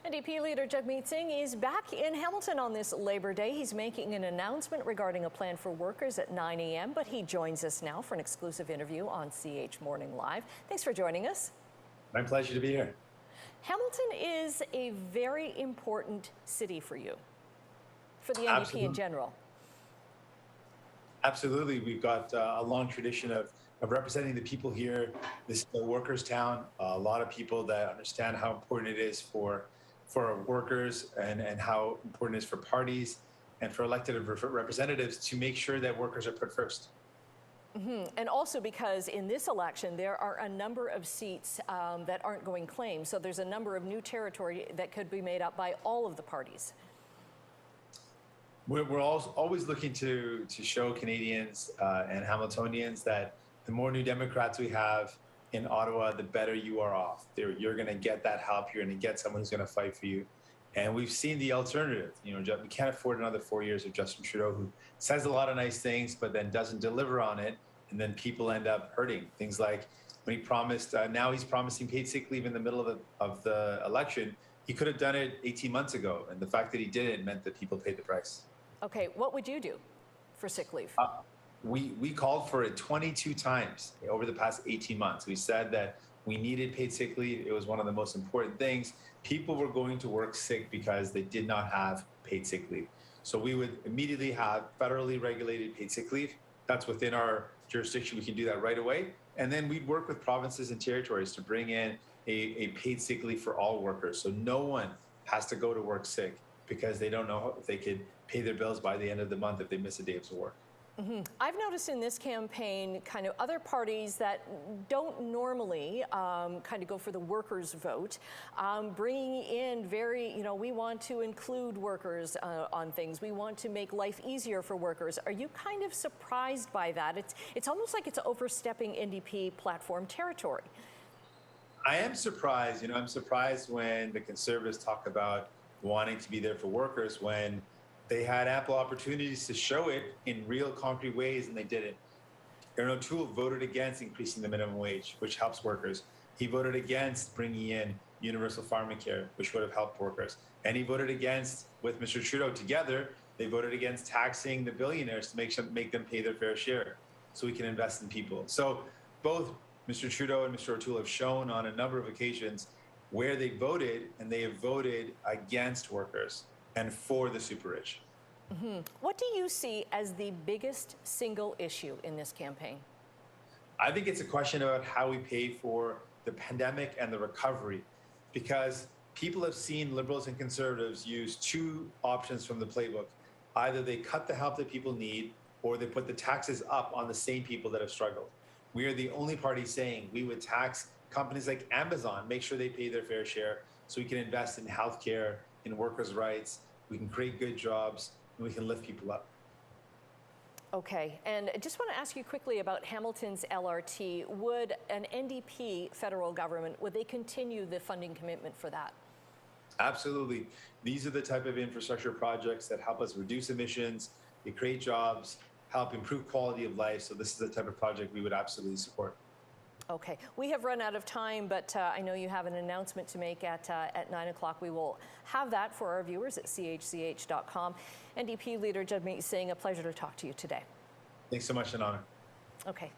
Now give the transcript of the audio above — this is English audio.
NDP Leader Jagmeet Singh is back in Hamilton on this Labor Day. He's making an announcement regarding a plan for workers at 9 a.m., but he joins us now for an exclusive interview on CH Morning Live. Thanks for joining us. My pleasure to be here. Hamilton is a very important city for you, for the NDP Absolutely. in general. Absolutely. We've got a long tradition of representing the people here. This is a workers' town. A lot of people that understand how important it is for workers and how important it is for parties and for elected representatives to make sure that workers are put first. And also because in this election, there are a number of seats that aren't going claimed. So there's a number of new territory that could be made up by all of the parties. We're always looking to show Canadians and Hamiltonians that the more New Democrats we have in Ottawa, the better you are off. You're going to get that help. You're going to get someone who's going to fight for you. And we've seen the alternative. You know, we can't afford another 4 years of Justin Trudeau, who says a lot of nice things, but then doesn't deliver on it. And then people end up hurting. Things like when he promised, now he's promising paid sick leave in the middle of the election. He could have done it 18 months ago. And the fact that he didn't meant that people paid the price. Okay, what would you do for sick leave? We called for it 22 times over the past 18 months. We said that we needed paid sick leave. It was one of the most important things. People were going to work sick because they did not have paid sick leave. So we would immediately have federally regulated paid sick leave. That's within our jurisdiction. We can do that right away. And then we'd work with provinces and territories to bring in a paid sick leave for all workers. So no one has to go to work sick because they don't know if they could pay their bills by the end of the month if they miss a day of work. I've noticed in this campaign kind of other parties that don't normally kind of go for the workers' vote, bringing in we want to include workers on things. We want to make life easier for workers. Are you kind of surprised by that? It's almost like it's overstepping NDP platform territory. I am surprised. I'm surprised when the Conservatives talk about wanting to be there for workers when they had ample opportunities to show it in real concrete ways, and they didn't. Aaron O'Toole voted against increasing the minimum wage, which helps workers. He voted against bringing in universal pharmacare, which would have helped workers. And he voted against, with Mr. Trudeau together, they voted against taxing the billionaires to make them pay their fair share so we can invest in people. So both Mr. Trudeau and Mr. O'Toole have shown on a number of occasions where they voted, and they have voted against workers and for the super rich. What do you see as the biggest single issue in this campaign? I think it's a question about how we pay for the pandemic and the recovery, because people have seen Liberals and Conservatives use two options from the playbook. Either they cut the help that people need, or they put the taxes up on the same people that have struggled. We are the only party saying we would tax companies like Amazon, make sure they pay their fair share so we can invest in healthcare, in workers' rights, we can create good jobs, and we can lift people up. Okay, and I just want to ask you quickly about Hamilton's LRT. Would an NDP federal government, would they continue the funding commitment for that? Absolutely. These are the type of infrastructure projects that help us reduce emissions, they create jobs, help improve quality of life. So this is the type of project we would absolutely support. Okay, we have run out of time, but I know you have an announcement to make at 9 o'clock. We will have that for our viewers at chch.com. NDP Leader Jagmeet Singh, a pleasure to talk to you today. Thanks so much, an honor. Okay.